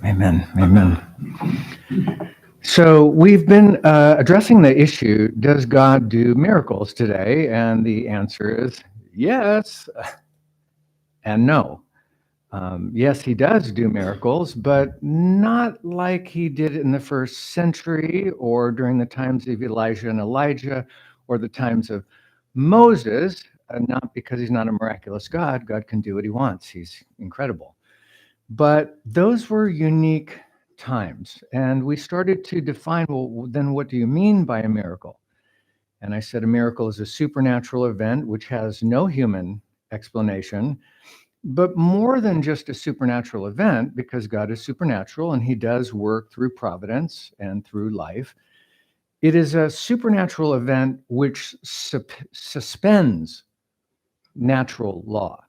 Amen. Amen. So we've been addressing the issue, does God do miracles today? And the answer is yes and no. Yes, he does do miracles, but not like he did in the first century or during the times of Elijah and Elijah or the times of Moses, not because he's not a miraculous God. God can do what he wants. He's incredible. But those were unique times. And we started to define, well, then what do you mean by a miracle? And I said a miracle is a supernatural event which has no human explanation, but more than just a supernatural event, because God is supernatural and he does work through providence and through life. It is a supernatural event which suspends natural law,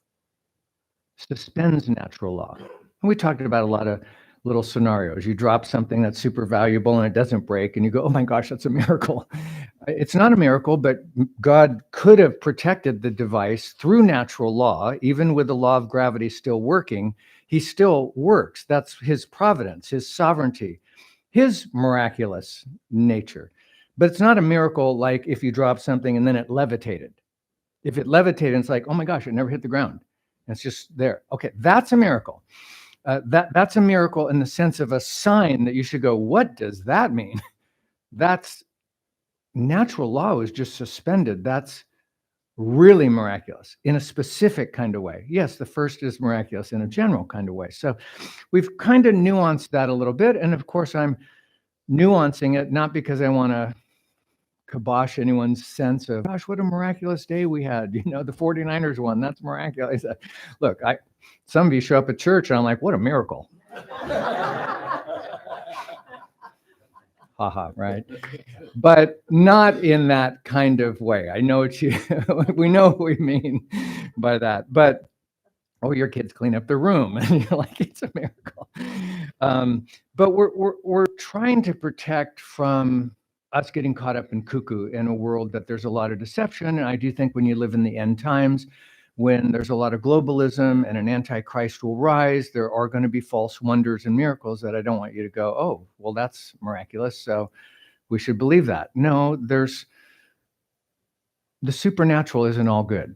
suspends natural law. And we talked about a lot of little scenarios. You drop something that's super valuable and it doesn't break, and you go, oh my gosh, that's a miracle. It's not a miracle, but God could have protected the device through natural law, even with the law of gravity still working. He still works. That's his providence, his sovereignty, his miraculous nature. But it's not a miracle like if you drop something and then it levitated. If it levitated, it's like, oh my gosh, it never hit the ground. It's just there. Okay, that's a miracle. That's a miracle in the sense of a sign that you should go, what does that mean? That's natural law is just suspended. That's really miraculous in a specific kind of way. Yes, the first is miraculous in a general kind of way. So we've kind of nuanced that a little bit. And of course, I'm nuancing it, not because I want to kibosh anyone's sense of, gosh, what a miraculous day we had. You know, the 49ers won. That's miraculous. Look, some of you show up at church and I'm like, what a miracle. Haha, right? But not in that kind of way. I know what we know what we mean by that. But, oh, your kids clean up the room. And you're like, it's a miracle. But we're trying to protect from us getting caught up in cuckoo in a world that there's a lot of deception. And I do think when you live in the end times, when there's a lot of globalism and an antichrist will rise, there are going to be false wonders and miracles that I don't want you to go, oh, well, that's miraculous, so we should believe that. No, the supernatural isn't all good.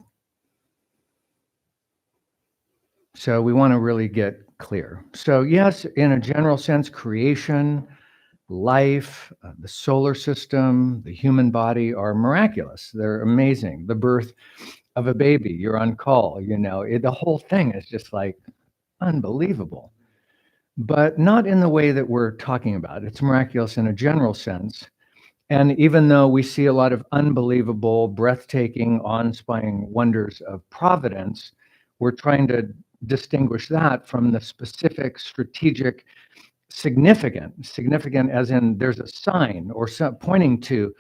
So we want to really get clear. So yes, in a general sense, creation, life, the solar system, the human body are miraculous. They're amazing. The birth of a baby, you're on call, the whole thing is just like unbelievable, but not in the way that we're talking about. It's miraculous in a general sense. And even though we see a lot of unbelievable, breathtaking, awe-inspiring wonders of providence, we're trying to distinguish that from the specific strategic significant as in there's a sign or some pointing to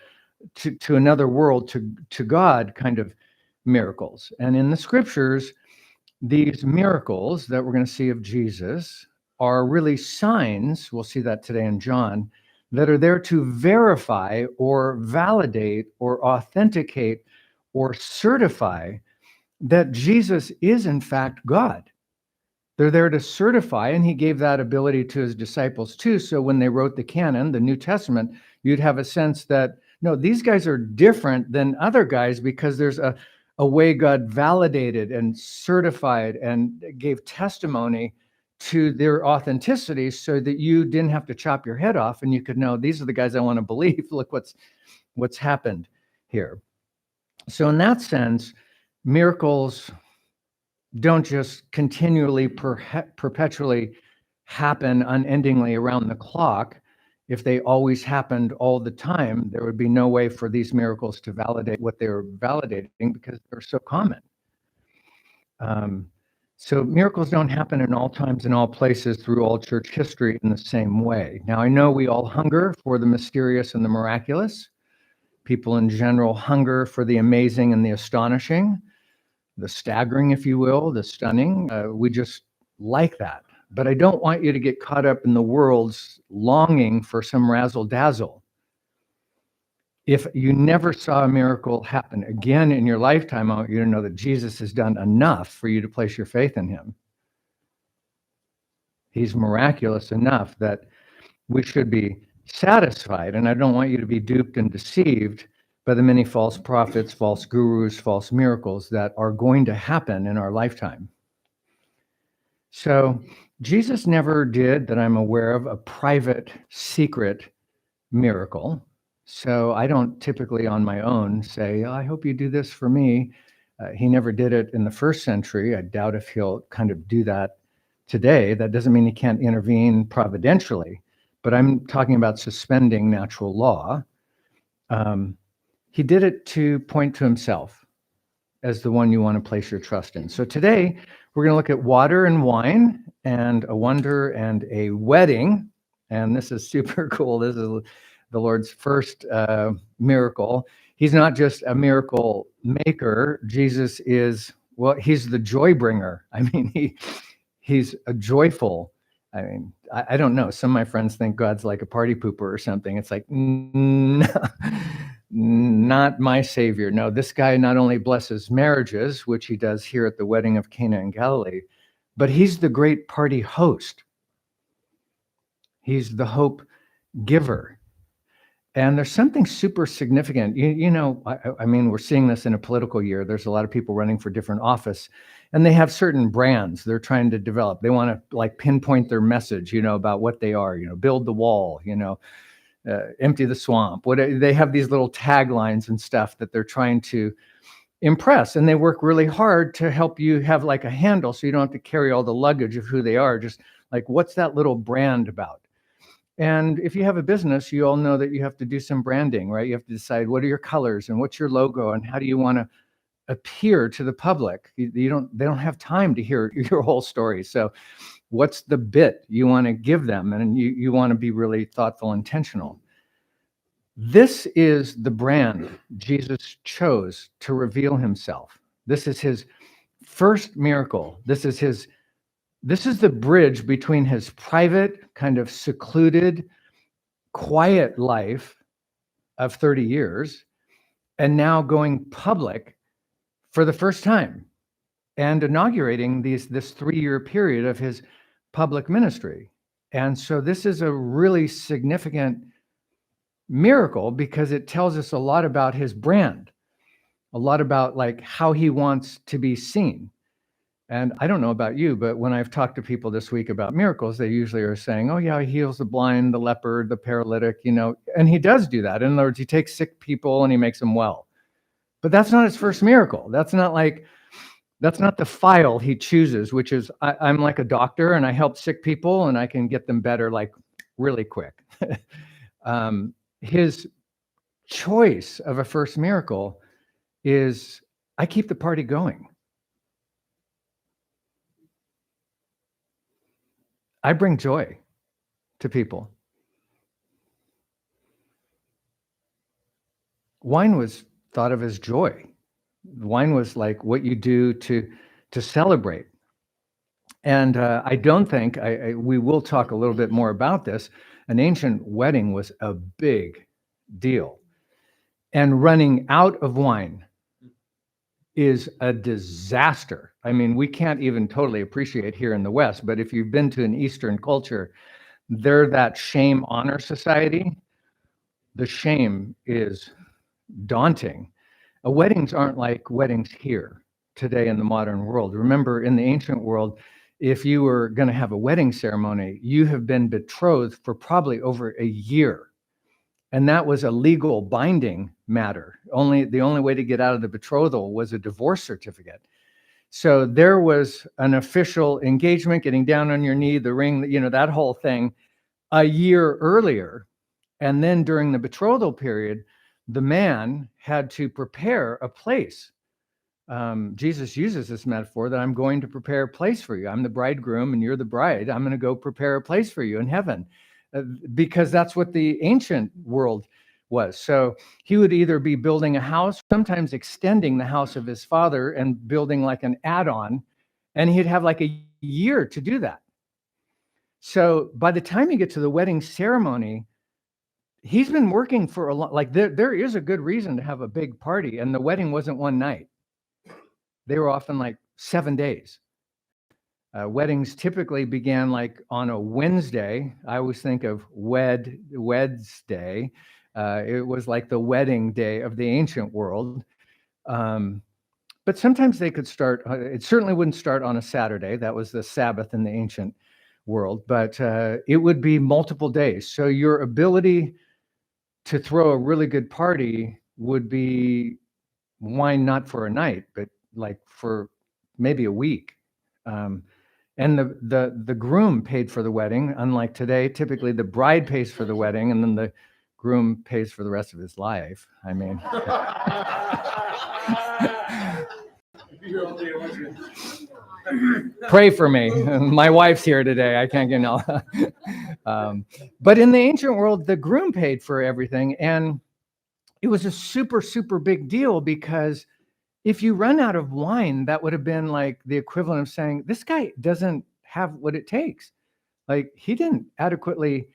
another world, to God kind of miracles. And in the scriptures, these miracles that we're going to see of Jesus are really signs, we'll see that today in John, that are there to verify or validate or authenticate or certify that Jesus is in fact God. They're there to certify, and he gave that ability to his disciples too. So when they wrote the canon, the New Testament, you'd have a sense that, no, these guys are different than other guys because there's a way God validated and certified and gave testimony to their authenticity so that you didn't have to chop your head off and you could know, these are the guys I want to believe. Look what's happened here. So in that sense, miracles don't just continually, perpetually happen unendingly around the clock. If they always happened all the time, there would be no way for these miracles to validate what they're validating because they're so common. So miracles don't happen in all times and all places through all church history in the same way. Now, I know we all hunger for the mysterious and the miraculous. People in general hunger for the amazing and the astonishing, the staggering, if you will, the stunning. We just like that. But I don't want you to get caught up in the world's longing for some razzle dazzle. If you never saw a miracle happen again in your lifetime, I want you to know that Jesus has done enough for you to place your faith in him. He's miraculous enough that we should be satisfied. And I don't want you to be duped and deceived by the many false prophets, false gurus, false miracles that are going to happen in our lifetime. So Jesus never did, that I'm aware of, a private, secret miracle. So I don't typically on my own say, I hope you do this for me. He never did it in the first century. I doubt if he'll kind of do that today. That doesn't mean he can't intervene providentially, but I'm talking about suspending natural law. He did it to point to himself as the one you want to place your trust in. So today we're going to look at water and wine and a wonder and a wedding. And this is super cool. This is the Lord's first miracle. He's not just a miracle maker. Jesus is, well, he's the joy bringer. I mean, he's a joyful. I mean, I don't know. Some of my friends think God's like a party pooper or something. It's like, no, not my Savior. No, this guy not only blesses marriages, which he does here at the wedding of Cana in Galilee, but he's the great party host. He's the hope giver. And there's something super significant. I mean, we're seeing this in a political year. There's a lot of people running for different office, and they have certain brands they're trying to develop. They want to like pinpoint their message, about what they are, build the wall, empty the swamp. They have these little taglines and stuff that they're trying to impress, and they work really hard to help you have like a handle so you don't have to carry all the luggage of who they are. Just like, what's that little brand about? And if you have a business, you all know that you have to do some branding, right? You have to decide what are your colors and what's your logo and how do you want to appear to the public. They don't have time to hear your whole story. So what's the bit you want to give them? And you want to be really thoughtful, intentional. This is the brand Jesus chose to reveal himself. This is his first miracle. This is the bridge between his private, kind of secluded, quiet life of 30 years and now going public for the first time and inaugurating this 3-year period of his public ministry. And so this is a really significant miracle because it tells us a lot about his brand, a lot about like how he wants to be seen. And I don't know about you, but when I've talked to people this week about miracles, they usually are saying, oh yeah, he heals the blind, the leper, the paralytic, and he does do that. In other words, he takes sick people and he makes them well. But that's not his first miracle. That's not the file he chooses, which is I'm like a doctor and I help sick people and I can get them better like really quick. His choice of a first miracle is I keep the party going. I bring joy to people. Wine was thought of as joy. Wine was like what you do to celebrate. And I don't think, we will talk a little bit more about this, an ancient wedding was a big deal. And running out of wine is a disaster. I mean, we can't even totally appreciate here in the West, but if you've been to an Eastern culture, they're that shame honor society. The shame is daunting. Weddings aren't like weddings here today in the modern world. Remember, in the ancient world, if you were going to have a wedding ceremony, you have been betrothed for probably over a year. And that was a legal binding matter. The only way to get out of the betrothal was a divorce certificate. So there was an official engagement, getting down on your knee, the ring, that whole thing a year earlier. And then during the betrothal period, the man had to prepare a place. Jesus uses this metaphor that I'm going to prepare a place for you. I'm the bridegroom and you're the bride. I'm going to go prepare a place for you in heaven. Because that's what the ancient world was. So he would either be building a house, sometimes extending the house of his father and building like an add-on, and he'd have like a year to do that. So by the time you get to the wedding ceremony, he's been working for a long, like there is a good reason to have a big party, and the wedding wasn't one night. They were often like 7 days. Weddings typically began like on a Wednesday. I always think of Wednesday. It was like the wedding day of the ancient world. But sometimes they could start, it certainly wouldn't start on a Saturday. That was the Sabbath in the ancient world, but it would be multiple days. So your ability to throw a really good party would be wine not for a night, but like for maybe a week. And the groom paid for the wedding, unlike today. Typically, the bride pays for the wedding, and then the groom pays for the rest of his life. I mean, pray for me. My wife's here today. I can't get no. But in the ancient world, the groom paid for everything, and it was a super, super big deal because if you run out of wine, that would have been like the equivalent of saying, this guy doesn't have what it takes. Like, he didn't adequately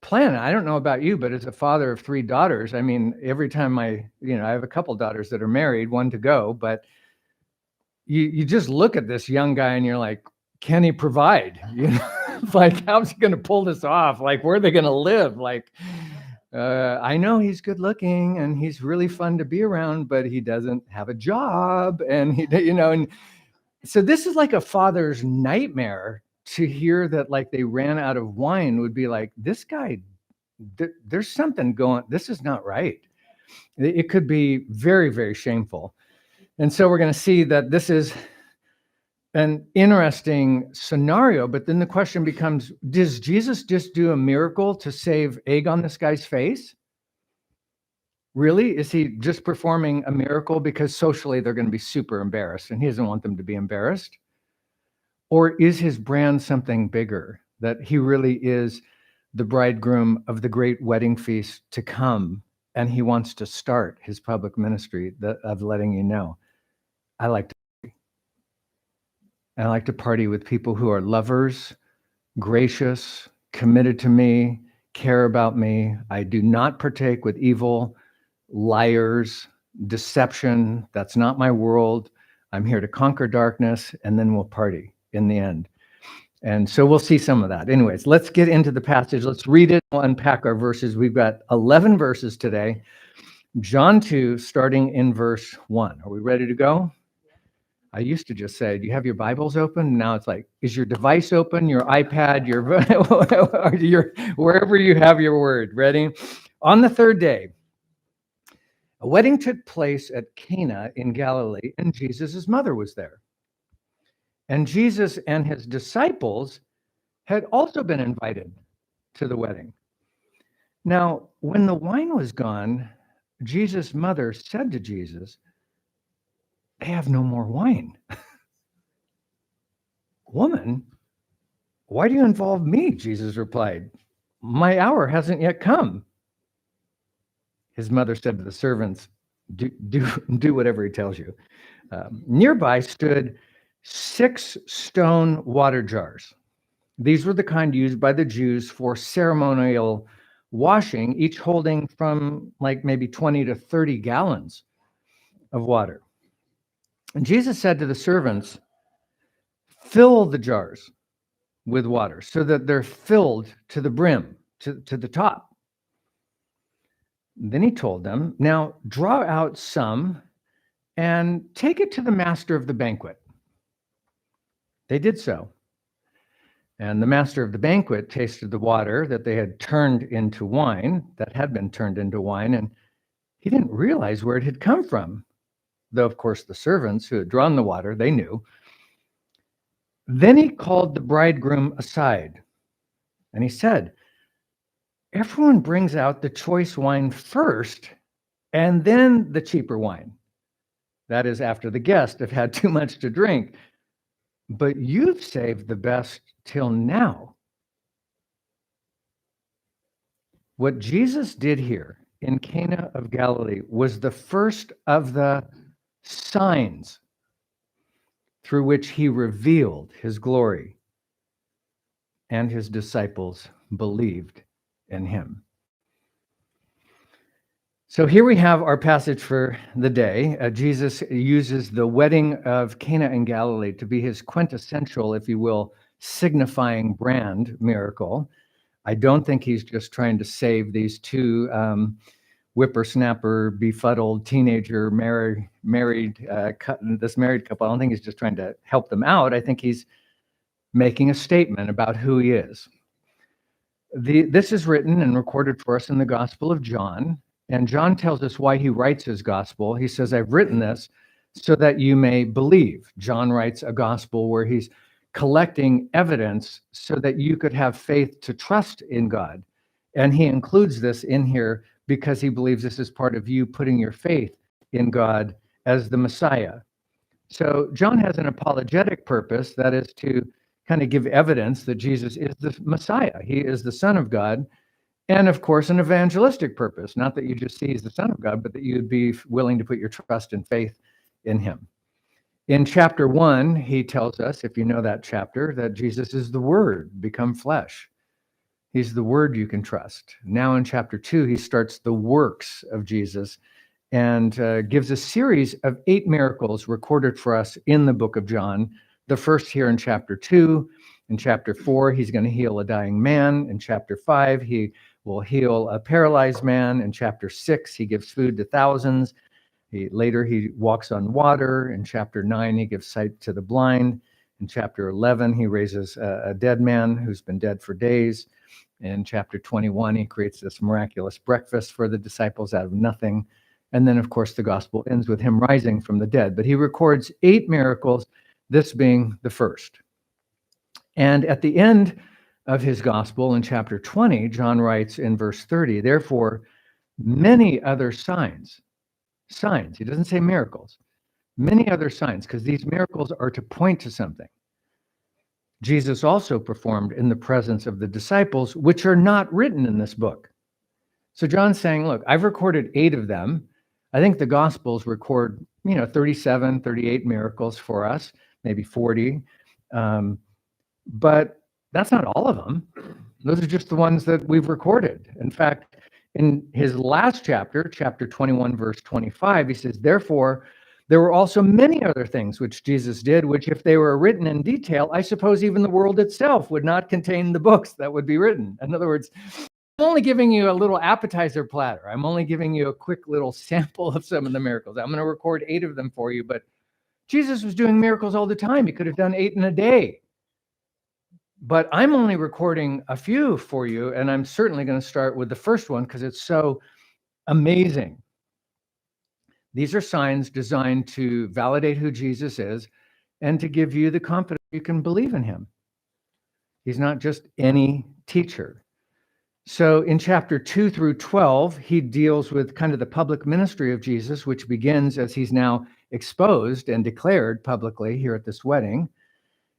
plan. I don't know about you, but as a father of 3 daughters, I mean, every time I have a couple daughters that are married, one to go, but you just look at this young guy and you're like, can he provide? Like, how's he going to pull this off? Like, where are they going to live? Like, I know he's good looking and he's really fun to be around, but he doesn't have a job. And and so this is like a father's nightmare to hear that like they ran out of wine. Would be like, this guy, there's something going, this is not right. It could be very, very shameful. And so we're going to see that this is an interesting scenario, but then the question becomes, does Jesus just do a miracle to save egg on this guy's face? Really? Is he just performing a miracle because socially they're going to be super embarrassed and he doesn't want them to be embarrassed? Or is his brand something bigger, that he really is the bridegroom of the great wedding feast to come, and he wants to start his public ministry of letting you know, I like to party. And I like to party with people who are lovers, gracious, committed to me, care about me. I do not partake with evil, liars, deception. That's not my world. I'm here to conquer darkness, and then we'll party in the end. And so we'll see some of that. Anyways, let's get into the passage. Let's read it. We'll unpack our verses. We've got 11 verses today. John 2, starting in verse 1. Are we ready to go? I used to just say, do you have your Bibles open? Now it's like, is your device open, your iPad, your wherever you have your word. Ready? On the 3rd day, a wedding took place at Cana in Galilee, and Jesus' mother was there. And Jesus and his disciples had also been invited to the wedding. Now, when the wine was gone, Jesus' mother said to Jesus, they have no more wine. Woman, why do you involve me? Jesus replied, my hour hasn't yet come. His mother said to the servants, do whatever he tells you. Nearby stood 6 stone water jars. These were the kind used by the Jews for ceremonial washing, each holding from like maybe 20 to 30 gallons of water. And Jesus said to the servants, fill the jars with water so that they're filled to the brim, to the top. Then he told them, now draw out some and take it to the master of the banquet. They did so. And the master of the banquet tasted the water that they had turned into wine, that had been turned into wine, and he didn't realize where it had come from. Though, of course, the servants who had drawn the water, they knew. Then he called the bridegroom aside, and he said, everyone brings out the choice wine first, and then the cheaper wine. That is, after the guests have had too much to drink. But you've saved the best till now. What Jesus did here in Cana of Galilee was the first of the signs through which he revealed his glory, and his disciples believed in him. So here we have our passage for the day. Jesus uses the wedding of Cana in Galilee to be his quintessential, if you will, signifying brand miracle. I don't think he's just trying to save these two whippersnapper, befuddled teenager this married couple. I don't think he's just trying to help them out. I think he's making a statement about who he is. This is written and recorded for us in the Gospel of John. And John tells us why he writes his gospel. He says, I've written this so that you may believe. John writes a gospel where he's collecting evidence so that you could have faith to trust in God. And he includes this in here because he believes this is part of you putting your faith in God as the Messiah. So John has an apologetic purpose, that is to kind of give evidence that Jesus is the Messiah. He is the Son of God. And of course, an evangelistic purpose, not that you just see he's the Son of God, but that you'd be willing to put your trust and faith in him. In chapter 1, he tells us, if you know that chapter, that Jesus is the Word become flesh. He's the Word you can trust. Now in chapter 2, he starts the works of Jesus and gives a series of 8 miracles recorded for us in the book of John. The first here in chapter 2. In chapter 4, he's going to heal a dying man. In chapter 5, he will heal a paralyzed man. In chapter 6, he gives food to thousands. Later, he walks on water. In chapter 9, he gives sight to the blind. In chapter 11, he raises a dead man who's been dead for days. In chapter 21, he creates this miraculous breakfast for the disciples out of nothing. And then, of course, the gospel ends with him rising from the dead. But he records 8 miracles, this being the first. And at the end of his gospel in chapter 20, John writes in verse 30, therefore, many other signs, he doesn't say miracles, many other signs, because these miracles are to point to something. Jesus also performed in the presence of the disciples, which are not written in this book. So John's saying, look, I've recorded 8 of them. I think the Gospels record, 37, 38 miracles for us, maybe 40. But that's not all of them. Those are just the ones that we've recorded. In fact, in his last chapter, chapter 21, verse 25, he says, therefore, there were also many other things which Jesus did, which if they were written in detail, I suppose even the world itself would not contain the books that would be written. In other words, I'm only giving you a little appetizer platter. I'm only giving you a quick little sample of some of the miracles. I'm going to record 8 of them for you, but Jesus was doing miracles all the time. He could have done 8 in a day. But I'm only recording a few for you, and I'm certainly going to start with the first one because it's so amazing. These are signs designed to validate who Jesus is and to give you the confidence you can believe in him. He's not just any teacher. So in chapter 2 through 12, he deals with kind of the public ministry of Jesus, which begins as he's now exposed and declared publicly here at this wedding.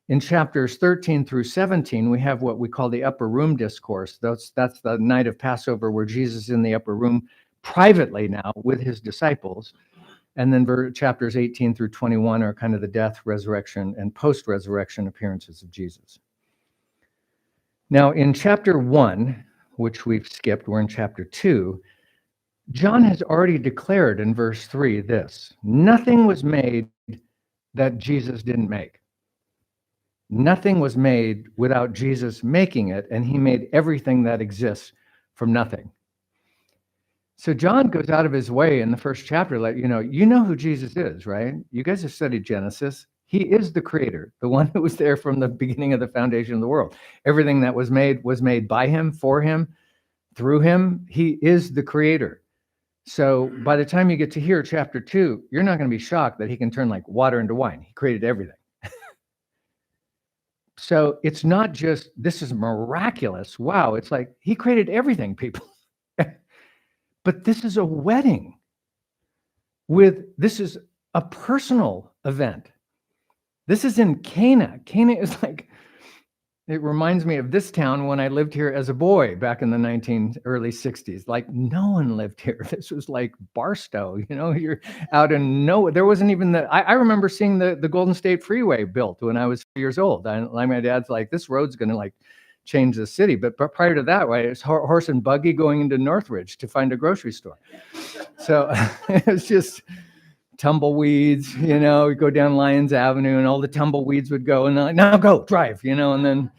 In chapters 13 through 17, we have what we call the upper room discourse. That's the night of Passover where Jesus is in the upper room privately now with his disciples. And then chapters 18 through 21 are kind of the death, resurrection, and post-resurrection appearances of Jesus. Now, in chapter 1, which we've skipped, we're in chapter 2, John has already declared in verse 3 this: nothing was made that Jesus didn't make. Nothing was made without Jesus making it, and he made everything that exists from nothing. So John goes out of his way in the first chapter, like, you know who Jesus is, right? You guys have studied Genesis. He is the creator, the one who was there from the beginning of the foundation of the world. Everything that was made by him, for him, through him. He is the creator. So by the time you get to here, chapter 2, you're not going to be shocked that he can turn like water into wine. He created everything. So it's not just, this is miraculous. Wow, it's like he created everything, people. But this is a wedding this is a personal event. This is in Cana. Cana is like, it reminds me of this town when I lived here as a boy back in the early 60s. Like no one lived here. This was like Barstow, you're out in nowhere. There wasn't even I remember seeing the Golden State Freeway built when I was 4 years old. My dad's like, this road's going to like change the city. But prior to that, right, it's horse and buggy going into Northridge to find a grocery store. So it was just tumbleweeds, you know, we go down Lyons Avenue and all the tumbleweeds would go and they're like, now go drive, you know, and then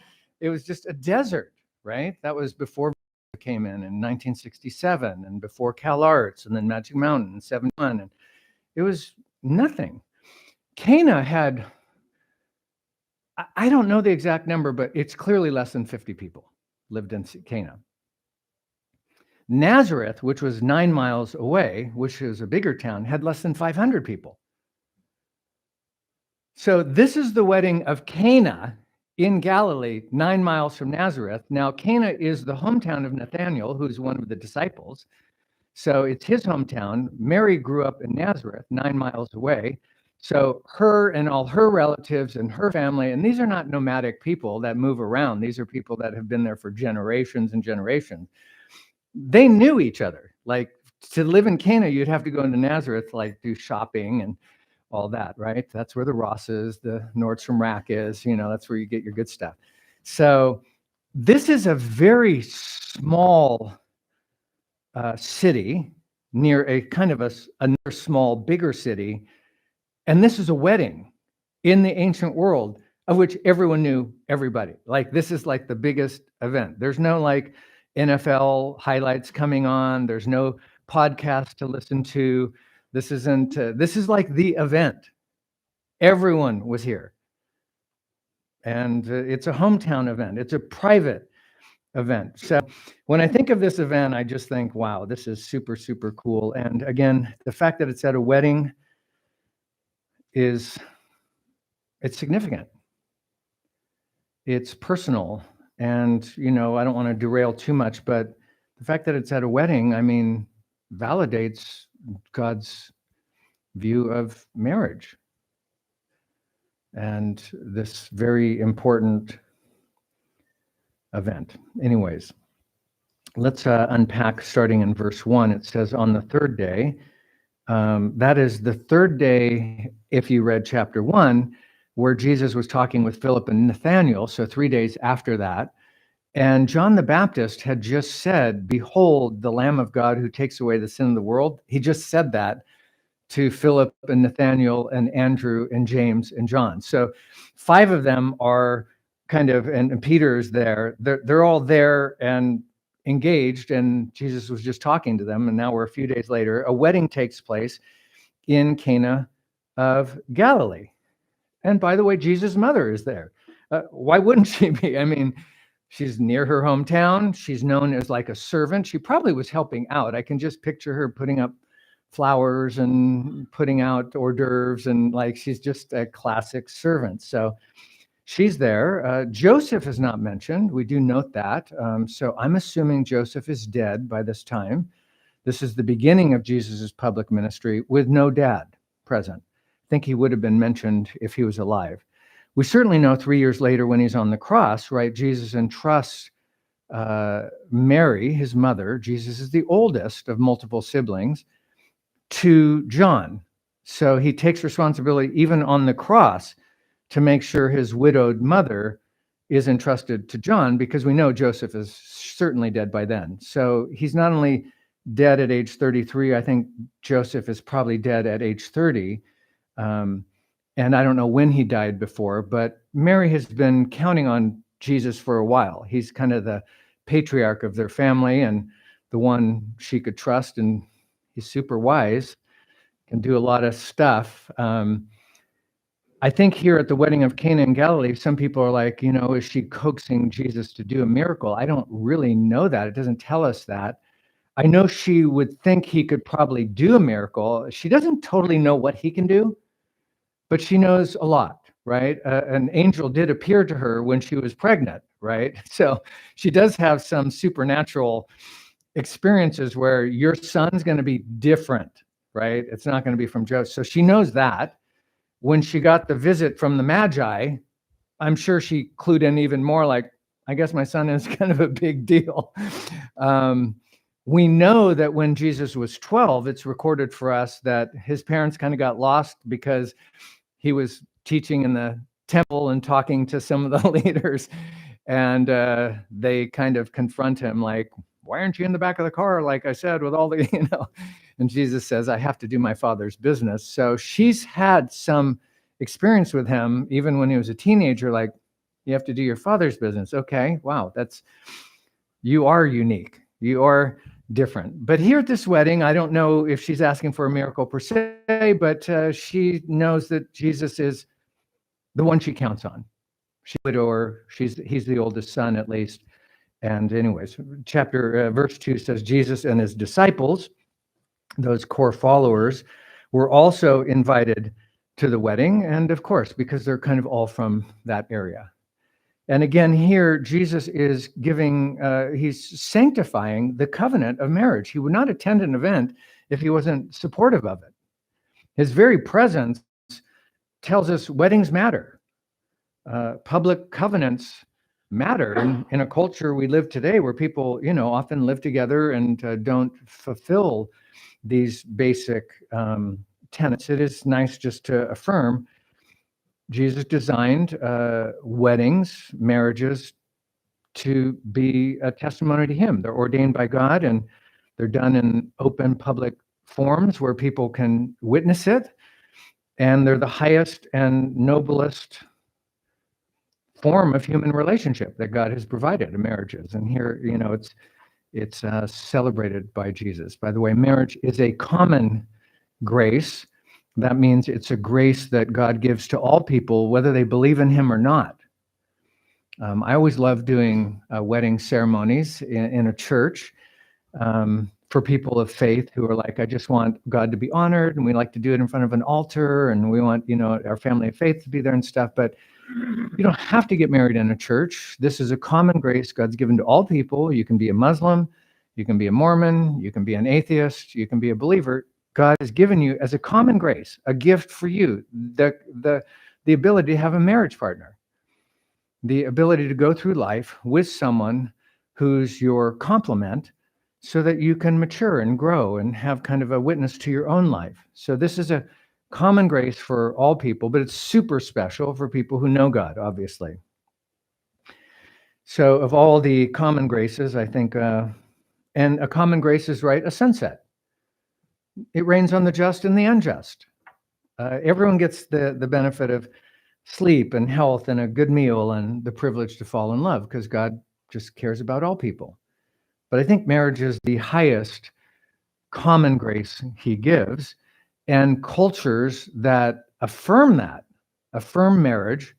it was just a desert, right? That was before came in 1967 and before Cal Arts and then Magic Mountain in 71. And it was nothing. Cana had, I don't know the exact number, but it's clearly less than 50 people lived in Cana. Nazareth, which was 9 miles away, which is a bigger town, had less than 500 people. So this is the wedding of Cana in Galilee, 9 miles from Nazareth. Now, Cana is the hometown of Nathanael, who's one of the disciples. So it's his hometown. Mary grew up in Nazareth, 9 miles away. So her and all her relatives and her family, and these are not nomadic people that move around. These are people that have been there for generations and generations. They knew each other. Like, to live in Cana, you'd have to go into Nazareth, like do shopping and all that, right? That's where the Ross's, the Nordstrom Rack is, you know, that's where you get your good stuff. So this is a very small city near a kind of another small, bigger city. And this is a wedding in the ancient world of which everyone knew everybody. Like, this is like the biggest event. There's no like NFL highlights coming on. There's no podcast to listen to. This isn't, this is like the event. Everyone was here. And it's a hometown event. It's a private event. So when I think of this event, I just think, wow, this is super, super cool. And again, the fact that it's at a wedding it's significant. It's personal. And, you know, I don't want to derail too much, but the fact that it's at a wedding, I mean, validates God's view of marriage and this very important event. Anyways, let's unpack starting in verse 1. It says, on the third day, that is the third day, if you read chapter 1, where Jesus was talking with Philip and Nathanael, so 3 days after that. And John the Baptist had just said, behold, the Lamb of God who takes away the sin of the world. He just said that to Philip and Nathanael and Andrew and James and John. So 5 of them are kind of, and Peter is there. They're all there and engaged, and Jesus was just talking to them. And now we're a few days later. A wedding takes place in Cana of Galilee. And by the way, Jesus' mother is there. Why wouldn't she be? I mean, she's near her hometown. She's known as like a servant. She probably was helping out. I can just picture her putting up flowers and putting out hors d'oeuvres, and like, she's just a classic servant. So she's there. Joseph is not mentioned. We do note that. So I'm assuming Joseph is dead by this time. This is the beginning of Jesus's public ministry with no dad present. I think he would have been mentioned if he was alive. We certainly know 3 years later when he's on the cross, right? Jesus entrusts Mary, his mother. Jesus is the oldest of multiple siblings, to John. So he takes responsibility even on the cross to make sure his widowed mother is entrusted to John, because we know Joseph is certainly dead by then. So he's not only dead at age 33, I think Joseph is probably dead at age 30. And I don't know when he died before, but Mary has been counting on Jesus for a while. He's kind of the patriarch of their family and the one she could trust, and he's super wise, can do a lot of stuff. I think here at the wedding of Cana in Galilee, some people are like, you know, is she coaxing Jesus to do a miracle? I don't really know that. It doesn't tell us that. I know she would think he could probably do a miracle. She doesn't totally know what he can do, but she knows a lot, right? An angel did appear to her when she was pregnant, right? So she does have some supernatural experiences where your son's going to be different, right? It's not going to be from Joseph. So she knows that. When she got the visit from the Magi, I'm sure she clued in even more, like, I guess my son is kind of a big deal. We know that when Jesus was 12, it's recorded for us that his parents kind of got lost because he was teaching in the temple and talking to some of the leaders. And they kind of confront him like, why aren't you in the back of the car, like I said, with all the, and Jesus says, I have to do my Father's business. So she's had some experience with him, even when he was a teenager, like, you have to do your Father's business. Okay, wow, you are unique. You are different. But here at this wedding, I don't know if she's asking for a miracle per se, but she knows that Jesus is the one she counts on. She's a widower. He's the oldest son, at least. And anyways, verse 2 says, Jesus and his disciples, those core followers, were also invited to the wedding. And of course, because they're kind of all from that area. And again, here, Jesus is he's sanctifying the covenant of marriage. He would not attend an event if he wasn't supportive of it. His very presence tells us weddings matter. Public covenants matter in a culture we live today where people, often live together and don't fulfill these basic tenets. It is nice just to affirm Jesus designed weddings, marriages, to be a testimony to him. They're ordained by God, and they're done in open public forums where people can witness it. And they're the highest and noblest form of human relationship that God has provided in marriages. And here, it's celebrated by Jesus. By the way, marriage is a common grace. That means it's a grace that God gives to all people, whether they believe in him or not. I always love doing wedding ceremonies in a church for people of faith who are like, I just want God to be honored, and we like to do it in front of an altar, and we want, our family of faith to be there and stuff. But you don't have to get married in a church. This is a common grace God's given to all people. You can be a Muslim, you can be a Mormon, you can be an atheist, you can be a believer. God has given you as a common grace, a gift for you, the ability to have a marriage partner, the ability to go through life with someone who's your complement so that you can mature and grow and have kind of a witness to your own life. So this is a common grace for all people, but it's super special for people who know God, obviously. So of all the common graces, I think, and a common grace is a sunset. It rains on the just and the unjust. Everyone gets the benefit of sleep and health and a good meal and the privilege to fall in love because God just cares about all people. But I think marriage is the highest common grace he gives, and cultures that affirm marriage,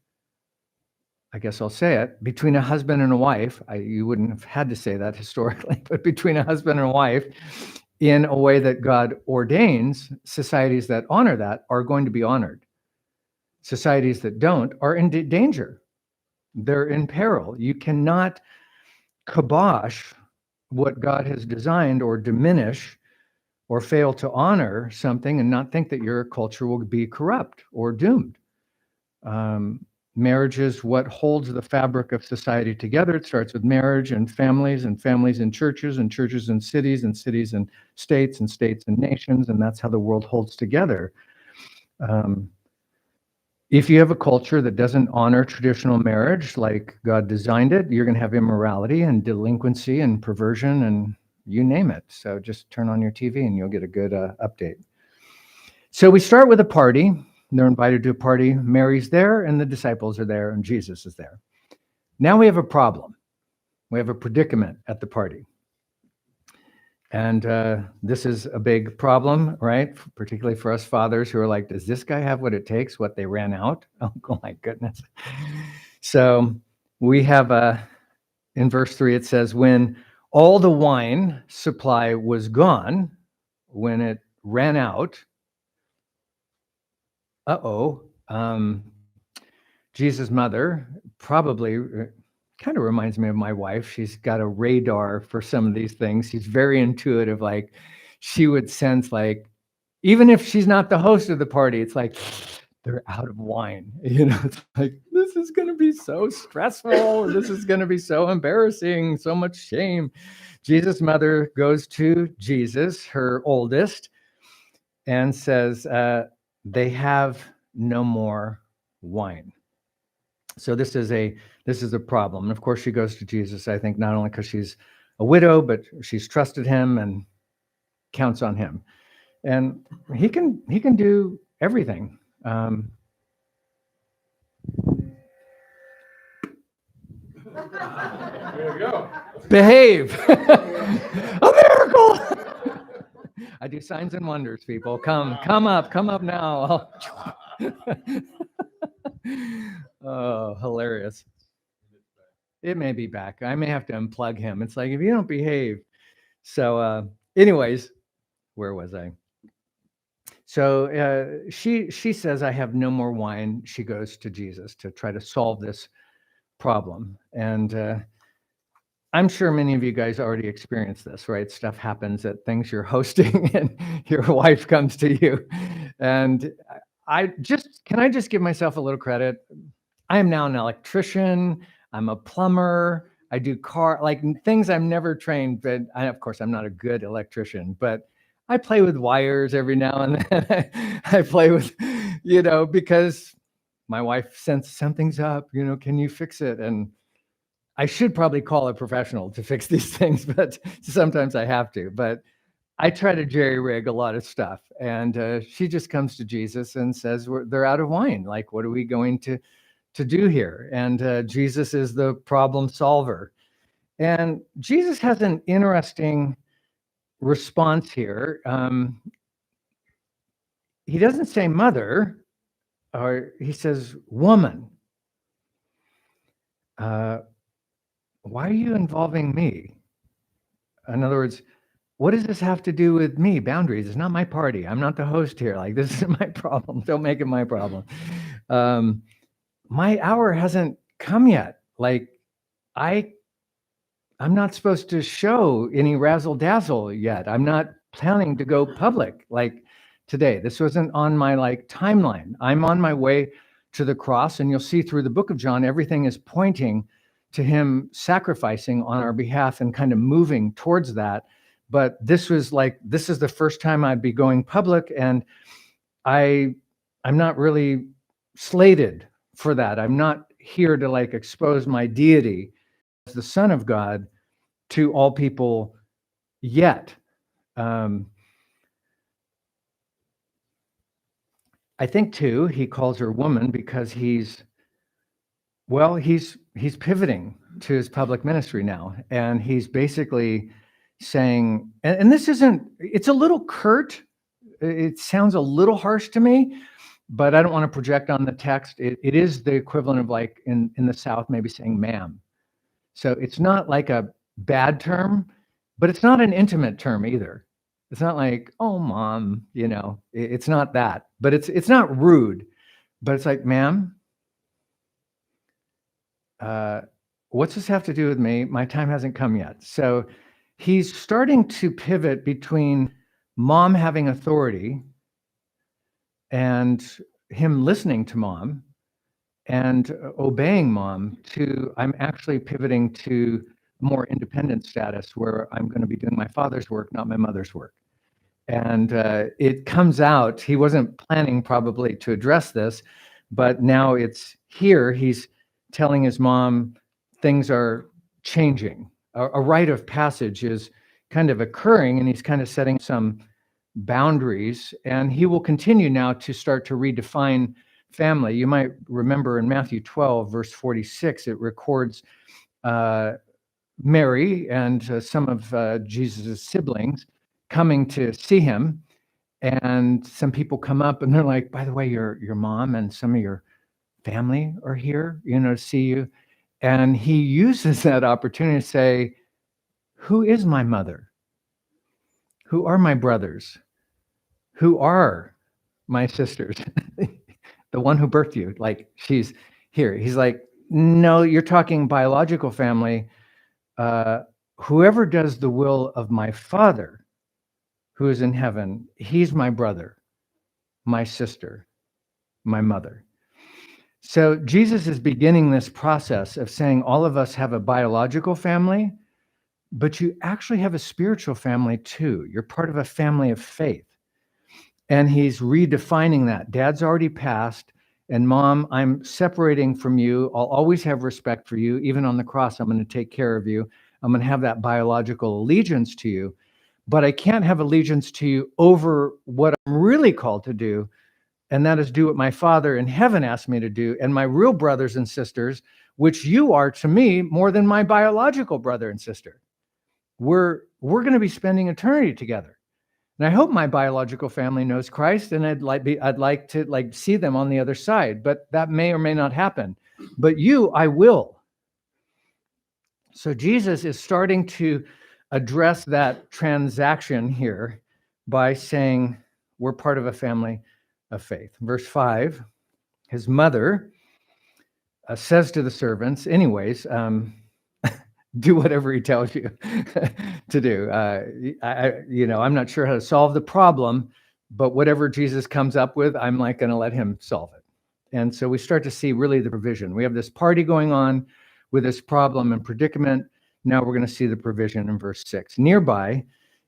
I guess I'll say it, between a husband and a wife. You wouldn't have had to say that historically, but between a husband and a wife, in a way that God ordains, societies that honor that are going to be honored. Societies that don't are in danger. They're in peril. You cannot kibosh what God has designed or diminish or fail to honor something and not think that your culture will be corrupt or doomed. Marriage is what holds the fabric of society together. It starts with marriage and families in churches and churches in cities and cities and states and nations, and that's how the world holds together. If you have a culture that doesn't honor traditional marriage like God designed it, you're going to have immorality and delinquency and perversion and you name it. So just turn on your TV and you'll get a good update. So we start with a party. They're invited to a party. Mary's there and the disciples are there and Jesus is there. Now we have a problem. We have a predicament at the party. And this is a big problem, right? Particularly for us fathers who are like, does this guy have what it takes? What, they ran out? Oh my goodness. So we have in verse 3, it says, when all the wine supply was gone, when it ran out, Jesus' mother probably kind of reminds me of my wife. She's got a radar for some of these things. She's very intuitive. Like she would sense, like, even if she's not the host of the party, it's like, they're out of wine. It's like, this is going to be so stressful. This is going to be so embarrassing, so much shame. Jesus' mother goes to Jesus, her oldest, and says, they have no more wine. So this is a problem. And of course, she goes to Jesus, I think, not only because she's a widow, but she's trusted him and counts on him. And he can do everything. There you go. Behave. A miracle. I do signs and wonders, people. Come up now. Oh, hilarious. It may be back. I may have to unplug him. It's like, if you don't behave. So anyways, where was I? So she says, I have no more wine. She goes to Jesus to try to solve this problem. And I'm sure many of you guys already experienced this, right? Stuff happens at things you're hosting and your wife comes to you. And can I just give myself a little credit? I am now an electrician. I'm a plumber. I do things I'm never trained, but of course I'm not a good electrician, but I play with wires every now and then. I play with, because my wife senses something's up, can you fix it? And I should probably call a professional to fix these things, but sometimes I have to. But I try to jerry rig a lot of stuff. And she just comes to Jesus and says, they're out of wine. Like, what are we going to do here? And Jesus is the problem solver. And Jesus has an interesting response here. He doesn't say mother, or he says woman. Why are you involving me? In other words, what does this have to do with me? Boundaries. It's not my party. I'm not the host here. Like, this is my problem. Don't make it my problem. My hour hasn't come yet. Like, I'm not supposed to show any razzle dazzle yet. I'm not planning to go public like today. This wasn't on my timeline. I'm on my way to the cross, and you'll see through the book of John, everything is pointing to him sacrificing on our behalf and kind of moving towards that. But this is the first time I'd be going public, and I'm not really slated for that. I'm not here to expose my deity as the Son of God to all people yet. I think too, he calls her woman because he's pivoting to his public ministry now, and he's basically saying, and this it's a little curt. It sounds a little harsh to me, but I don't want to project on the text. It is the equivalent of in the South, maybe saying ma'am. So it's not like a bad term, but it's not an intimate term either. It's not like, oh, mom, it's not that, but it's not rude, but it's like, ma'am, what's this have to do with me? My time hasn't come yet. So he's starting to pivot between mom having authority and him listening to mom and obeying mom to, I'm actually pivoting to more independent status where I'm going to be doing my father's work, not my mother's work. And it comes out, he wasn't planning probably to address this, but now it's here. He's telling his mom things are changing. A rite of passage is kind of occurring, and he's kind of setting some boundaries, and he will continue now to start to redefine family. You might remember in Matthew 12, verse 46, it records Mary and some of Jesus' siblings coming to see him, and some people come up and they're like, by the way, your mom and some of your family are here, to see you. And he uses that opportunity to say, who is my mother? Who are my brothers? Who are my sisters? The one who birthed you, she's here. He's like, no, you're talking biological family. Whoever does the will of my Father who is in heaven, he's my brother, my sister, my mother. So Jesus is beginning this process of saying all of us have a biological family, but you actually have a spiritual family too. You're part of a family of faith. And he's redefining that. Dad's already passed, And Mom, I'm separating from you. I'll always have respect for you. Even on the cross, I'm going to take care of you. I'm going to have that biological allegiance to you. But I can't have allegiance to you over what I'm really called to do, and that is do what my Father in heaven asked me to do, and my real brothers and sisters, which you are to me more than my biological brother and sister. We're going to be spending eternity together. And I hope my biological family knows Christ, and I'd like to see them on the other side, but that may or may not happen. But you, I will. So Jesus is starting to address that transaction here by saying we're part of a family of faith. Verse 5, his mother says to the servants, anyways, do whatever he tells you to do. I'm not sure how to solve the problem, but whatever Jesus comes up with, I'm like going to let him solve it. And so we start to see really the provision. We have this party going on with this problem and predicament. Now we're going to see the provision in verse 6. Nearby,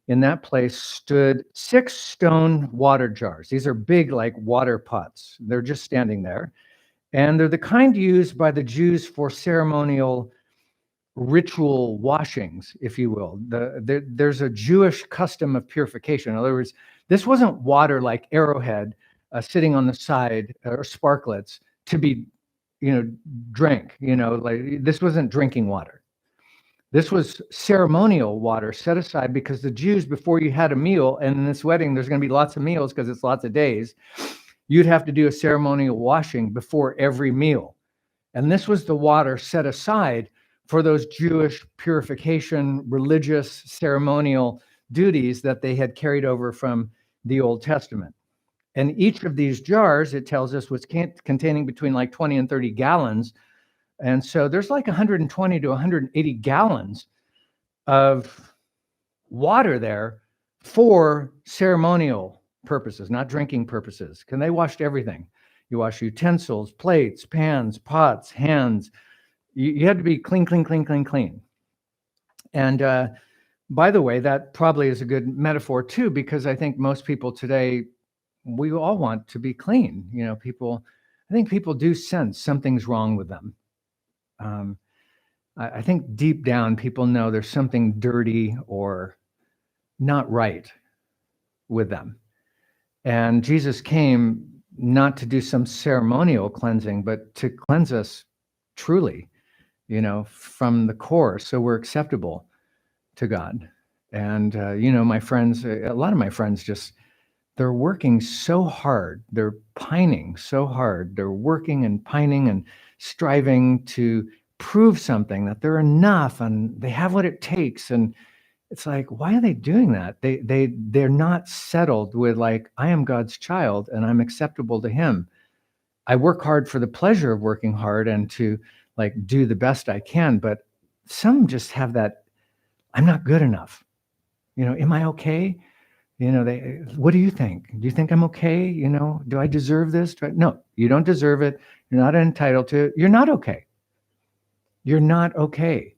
in that place, stood 6 stone water jars. These are big, like water pots. They're just standing there. And they're the kind used by the Jews for ceremonial ritual washings, if you will. There's a Jewish custom of purification. In other words, this wasn't water like Arrowhead sitting on the side or sparklets to be, drank. Like this wasn't drinking water. This was ceremonial water set aside because the Jews, before you had a meal, and in this wedding, there's going to be lots of meals because it's lots of days, you'd have to do a ceremonial washing before every meal. And this was the water set aside for those Jewish purification, religious, ceremonial duties that they had carried over from the Old Testament. And each of these jars, it tells us, was containing between like 20 and 30 gallons. And so there's like 120 to 180 gallons of water there for ceremonial purposes, not drinking purposes. And they washed everything. You wash utensils, plates, pans, pots, hands. You had to be clean, clean, clean, clean, clean. And by the way, that probably is a good metaphor too, because I think most people today, we all want to be clean. I think people do sense something's wrong with them. I think deep down, people know there's something dirty or not right with them. And Jesus came not to do some ceremonial cleansing, but to cleanse us truly, from the core, so we're acceptable to God. And, my friends, a lot of my friends they're working so hard. They're pining so hard. They're working and pining and striving to prove something, that they're enough and they have what it takes. And it's like, why are they doing that? They're not settled with like, I am God's child and I'm acceptable to him. I work hard for the pleasure of working hard and to like do the best I can. But some just have that, I'm not good enough. Am I okay? What do you think? Do you think I'm okay? Do I deserve this? No, you don't deserve it. You're not entitled to it. You're not okay. You're not okay.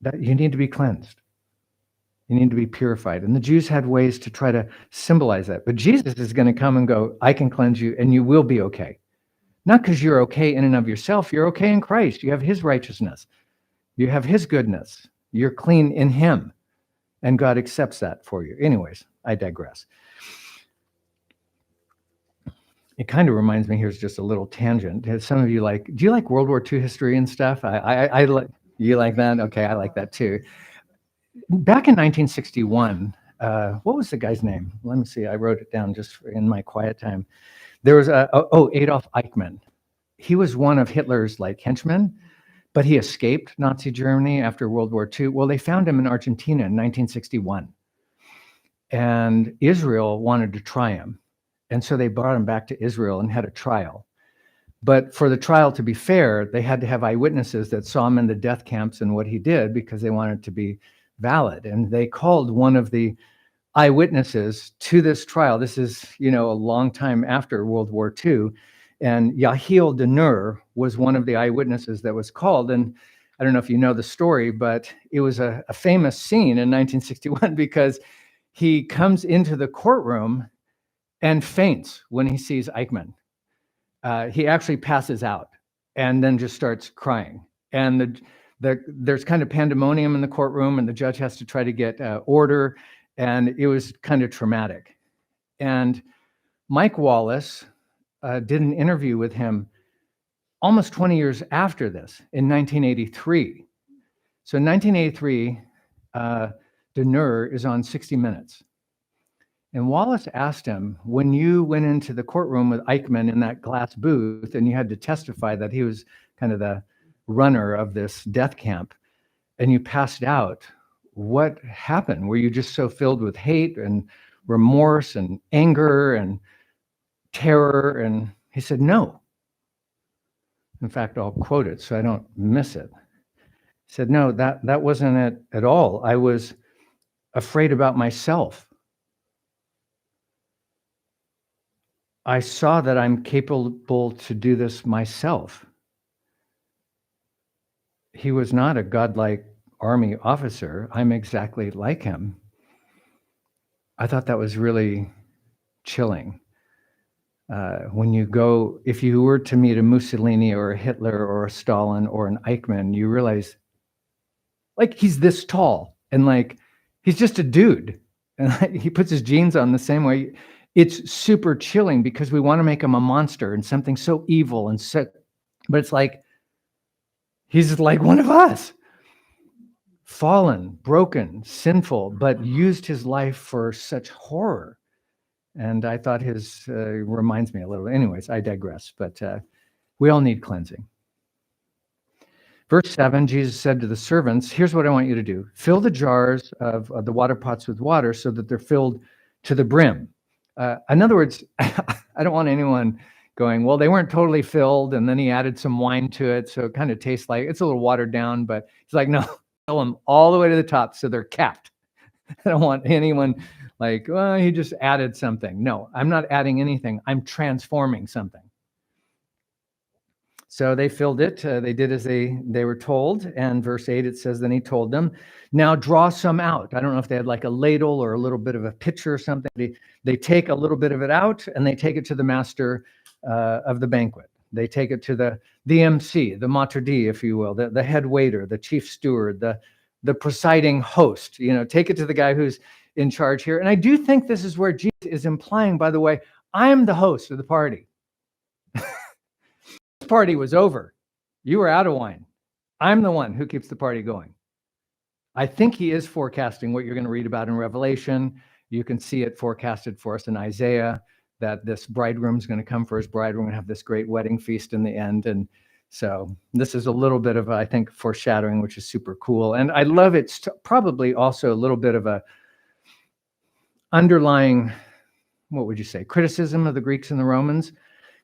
That you need to be cleansed. You need to be purified. And the Jews had ways to try to symbolize that. But Jesus is going to come and go, I can cleanse you and you will be okay. Not because you're okay in and of yourself. You're okay in Christ. You have his righteousness. You have his goodness. You're clean in him. And God accepts that for you. Anyways, I digress. It kind of reminds me, here's just a little tangent. Some of you do you like World War II history and stuff? You like that? Okay, I like that too. Back in 1961, what was the guy's name? Let me see. I wrote it down just in my quiet time. There was Adolf Eichmann. He was one of Hitler's henchmen, but he escaped Nazi Germany after World War II. Well, they found him in Argentina in 1961. And Israel wanted to try him. And so they brought him back to Israel and had a trial. But for the trial to be fair, they had to have eyewitnesses that saw him in the death camps and what he did, because they wanted it to be valid. And they called one of the eyewitnesses to this trial. This is, a long time after World War II. And Yahiel Denur was one of the eyewitnesses that was called. And I don't know if you know the story, but it was a famous scene in 1961 because he comes into the courtroom and faints when he sees Eichmann. he actually passes out and then just starts crying. And there's kind of pandemonium in the courtroom, and the judge has to try to get order, and it was kind of traumatic. And Mike Wallace did an interview with him almost 20 years after this, in 1983. So in 1983, De Neur is on 60 Minutes. And Wallace asked him, when you went into the courtroom with Eichmann in that glass booth and you had to testify that he was kind of the runner of this death camp, and you passed out, what happened? Were you just so filled with hate and remorse and anger and terror? And he said, no. In fact, I'll quote it so I don't miss it. He said, no, that wasn't it at all. I was afraid about myself. I saw that I'm capable to do this myself. He was not a godlike army officer. I'm exactly like him. I thought that was really chilling. When you go, if you were to meet a Mussolini or a Hitler or a Stalin or an Eichmann, you realize, like, he's this tall and like he's just a dude, and he puts his jeans on the same way. It's super chilling because we want to make him a monster and something so evil and sick, but it's like he's like one of us, fallen, broken, sinful, but used his life for such horror. And I thought his reminds me a little. Anyways, I digress, but we all need cleansing. Verse 7, Jesus said to the servants, here's what I want you to do. Fill the jars of the water pots with water so that they're filled to the brim. In other words, I don't want anyone going, well, they weren't totally filled, and then he added some wine to it, so it kind of tastes like it's a little watered down, but he's like, no, fill them all the way to the top so they're capped. I don't want anyone like, well, he just added something. No, I'm not adding anything. I'm transforming something. So they filled it. They did as they were told. And verse 8, it says, then he told them, now draw some out. I don't know if they had like a ladle or a little bit of a pitcher or something. They take a little bit of it out and they take it to the master of the banquet. They take it to the MC, the maitre d', if you will, the head waiter, the chief steward, the presiding host. You know, take it to the guy who's in charge here. And I do think this is where Jesus is implying, by the way, I'm the host of the party. This party was over. You were out of wine. I'm the one who keeps the party going. I think he is forecasting what you're going to read about in Revelation. You can see it forecasted for us in Isaiah, that this bridegroom's going to come for his bride. We're going to have this great wedding feast in the end. And so this is a little bit of, I think, foreshadowing, which is super cool. And I love it's probably also a little bit of a underlying, what would you say, criticism of the Greeks and the Romans,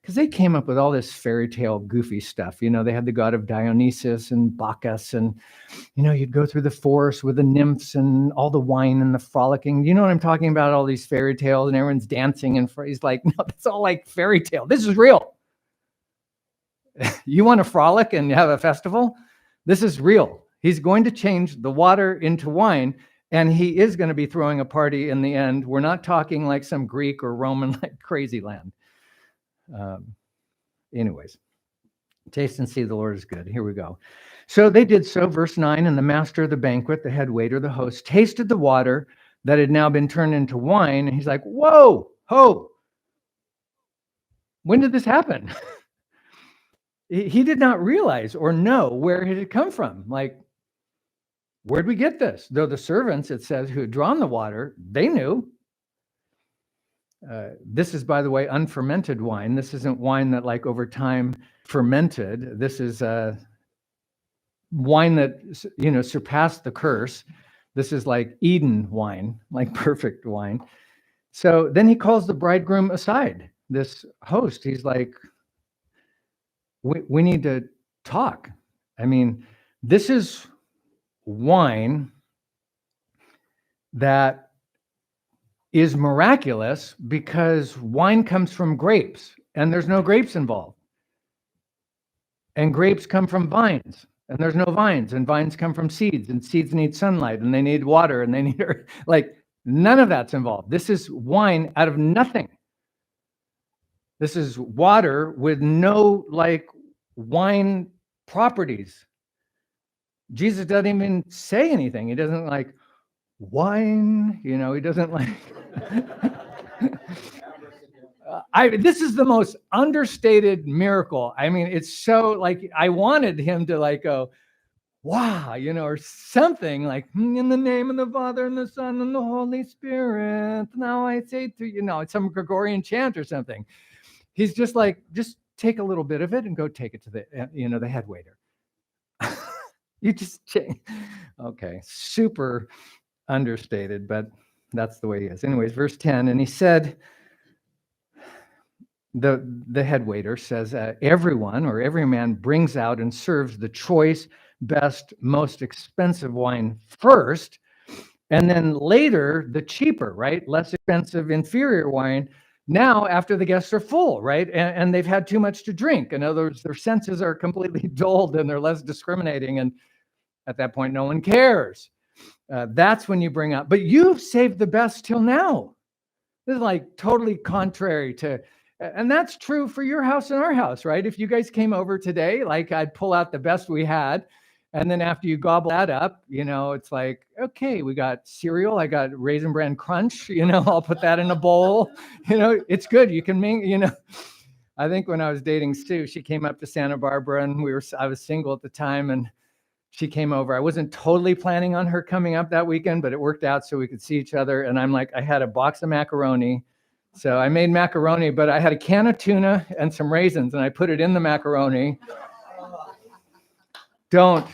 because they came up with all this fairy tale goofy stuff. You know, they had the god of Dionysus and Bacchus, and, you know, you'd go through the forest with the nymphs and all the wine and the frolicking. You know what I'm talking about? All these fairy tales and everyone's dancing, and he's like, no, that's all like fairy tale. This is real. You want to frolic and have a festival? This is real. He's going to change the water into wine, and he is going to be throwing a party in the end. We're not talking like some Greek or Roman like crazy land. Anyways, taste and see the Lord is good. Here we go. So they did so, verse 9, and the master of the banquet, the head waiter, the host, tasted the water that had now been turned into wine, and he's like, whoa, ho, when did this happen? He did not realize or know where it had come from. Like, where'd we get this? Though the servants, it says, who had drawn the water, they knew. This is, by the way, unfermented wine. This isn't wine that, like, over time fermented. This is wine that, you know, surpassed the curse. This is like Eden wine, like perfect wine. So then he calls the bridegroom aside, this host. He's like, we need to talk. I mean, this is wine that is miraculous because wine comes from grapes and there's no grapes involved. And grapes come from vines and there's no vines, and vines come from seeds, and seeds need sunlight and they need water and they need earth. Like, none of that's involved. This is wine out of nothing. This is water with no like wine properties. Jesus doesn't even say anything. He doesn't like wine, he doesn't like. This is the most understated miracle. I mean, it's so like I wanted him to like go, wow, or something like in the name of the Father and the Son and the Holy Spirit. Now I say to it's some Gregorian chant or something. He's just like, just take a little bit of it and go take it to the the head waiter. You just change. Okay, super understated, but that's the way he is. Anyways, verse 10, and he said, the head waiter says, everyone or every man brings out and serves the choice, best, most expensive wine first, and then later the cheaper, right? Less expensive, inferior wine. Now, after the guests are full, right? And they've had too much to drink. In other words, their senses are completely dulled and they're less discriminating. And at that point, no one cares. That's when you bring up, but you've saved the best till now. This is like totally contrary to, and that's true for your house and our house, right? If you guys came over today, like I'd pull out the best we had. And then after you gobble that up, it's like, okay, we got cereal. I got Raisin Bran Crunch, I'll put that in a bowl. It's good. You can make, I think when I was dating Sue, she came up to Santa Barbara and I was single at the time and she came over. I wasn't totally planning on her coming up that weekend, but it worked out so we could see each other. And I'm like, I had a box of macaroni. So I made macaroni, but I had a can of tuna and some raisins and I put it in the macaroni. Don't.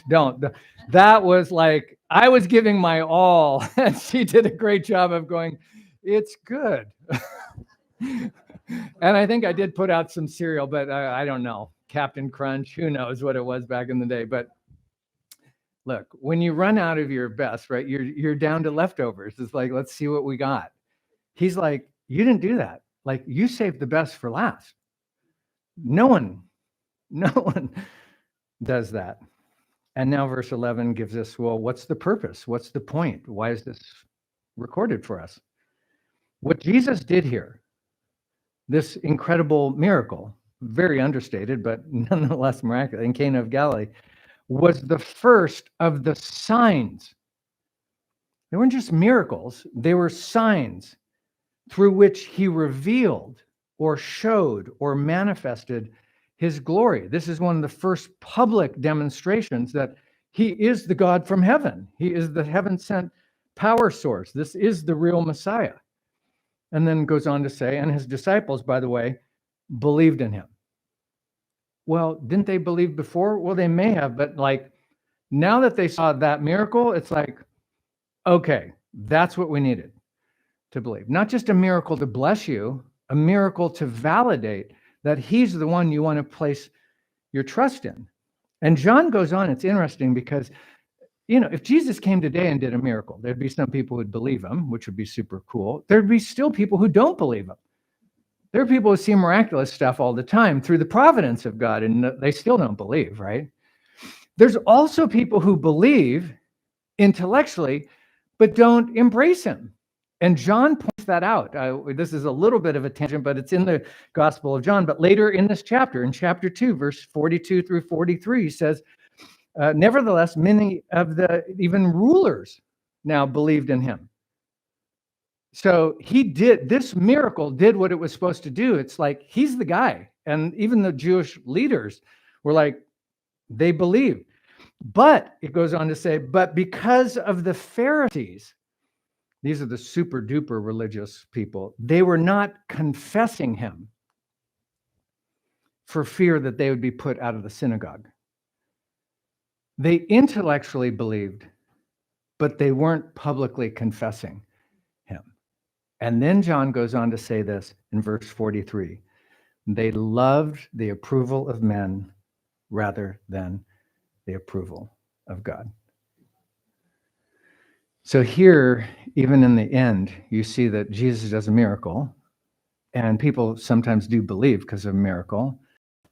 That was like, I was giving my all and she did a great job of going, it's good. And I think I did put out some cereal, but I don't know. Captain Crunch, who knows what it was back in the day. But look, when you run out of your best, right, you're down to leftovers. It's like, let's see what we got. He's like, you didn't do that. Like, you saved the best for last. No one does that. And now verse 11 gives us, well, what's the purpose? What's the point? Why is this recorded for us? What Jesus did here, this incredible miracle, very understated, but nonetheless miraculous, in Cana of Galilee, was the first of the signs. They weren't just miracles, they were signs through which he revealed or showed or manifested his glory. This is one of the first public demonstrations that he is the God from heaven. He is the heaven-sent power source. This is the real Messiah. And then goes on to say, and his disciples, by the way, believed in him. Well, didn't they believe before? Well, they may have, but like now that they saw that miracle, it's like, okay, that's what we needed to believe. Not just a miracle to bless you, a miracle to validate that he's the one you want to place your trust in. And John goes on, it's interesting because, if Jesus came today and did a miracle, there'd be some people who'd believe him, which would be super cool. There'd be still people who don't believe him. There are people who see miraculous stuff all the time through the providence of God, and they still don't believe, right? There's also people who believe intellectually, but don't embrace him. And John points that out. This is a little bit of a tangent, but it's in the Gospel of John. But later in this chapter, in chapter 2, verse 42 through 43, he says, nevertheless, many of the even rulers now believed in him. So this miracle did what it was supposed to do. It's like, he's the guy. And even the Jewish leaders were like, they believed. But it goes on to say, but because of the Pharisees, these are the super duper religious people, they were not confessing him for fear that they would be put out of the synagogue. They intellectually believed, but they weren't publicly confessing him. And then John goes on to say this in verse 43. They loved the approval of men rather than the approval of God. So here, even in the end, you see that Jesus does a miracle, and people sometimes do believe because of a miracle.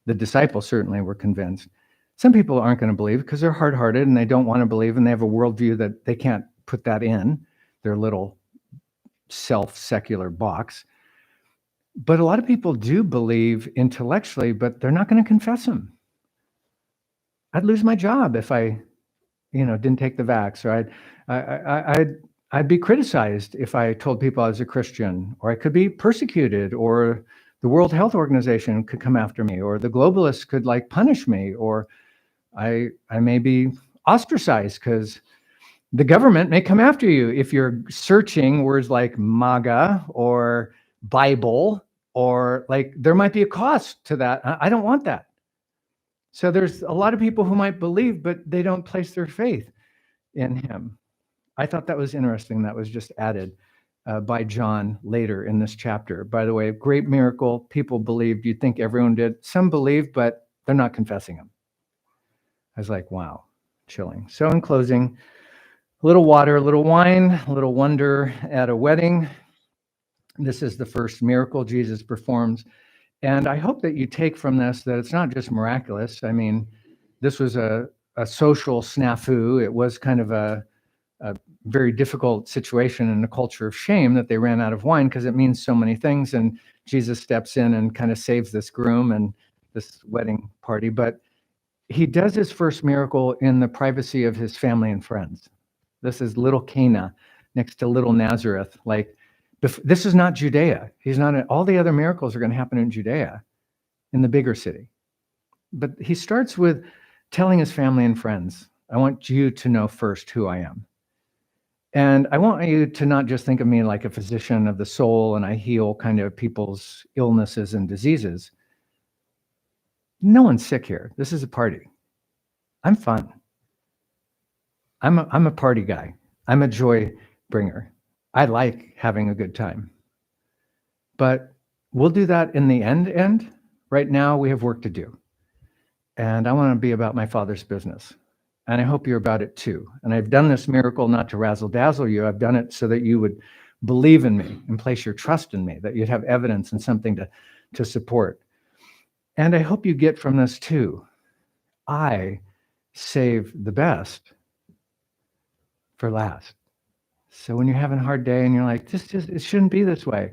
The disciples certainly were convinced. Some people aren't going to believe because they're hard-hearted and they don't want to believe, and they have a worldview that they can't put that in their little self-secular box. But a lot of people do believe intellectually, but they're not going to confess them. I'd lose my job if I, didn't take the vax, or I'd be criticized if I told people I was a Christian, or I could be persecuted, or the World Health Organization could come after me, or the globalists could punish me, or I may be ostracized because the government may come after you if you're searching words like MAGA or Bible, or there might be a cost to that. I don't want that. So there's a lot of people who might believe, but they don't place their faith in him. I thought that was interesting. That was just added by John later in this chapter. By the way, great miracle. People believed. You'd think everyone did. Some believe, but they're not confessing him. I was like, wow, chilling. So in closing, a little water, a little wine, a little wonder at a wedding. This is the first miracle Jesus performs. And I hope that you take from this that it's not just miraculous. I mean, this was a social snafu. It was kind of a very difficult situation in a culture of shame that they ran out of wine, because it means so many things. And Jesus steps in and kind of saves this groom and this wedding party. But he does his first miracle in the privacy of his family and friends. This is little Cana next to little Nazareth. This is not Judea. He's not. All the other miracles are going to happen in Judea, in the bigger city. But he starts with telling his family and friends, I want you to know first who I am. And I want you to not just think of me like a physician of the soul and I heal kind of people's illnesses and diseases. No one's sick here. This is a party. I'm fun. I'm a party guy. I'm a joy bringer. I like having a good time. But we'll do that in the end. Right now, we have work to do. And I want to be about my Father's business. And I hope you're about it too. And I've done this miracle not to razzle dazzle you. I've done it so that you would believe in me and place your trust in me, that you'd have evidence and something to support. And I hope you get from this too. I save the best for last. So when you're having a hard day and you're like, it shouldn't be this way.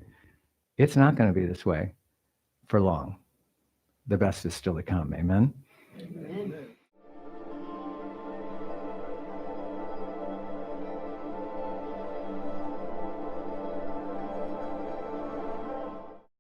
It's not going to be this way for long. The best is still to come. Amen. Amen.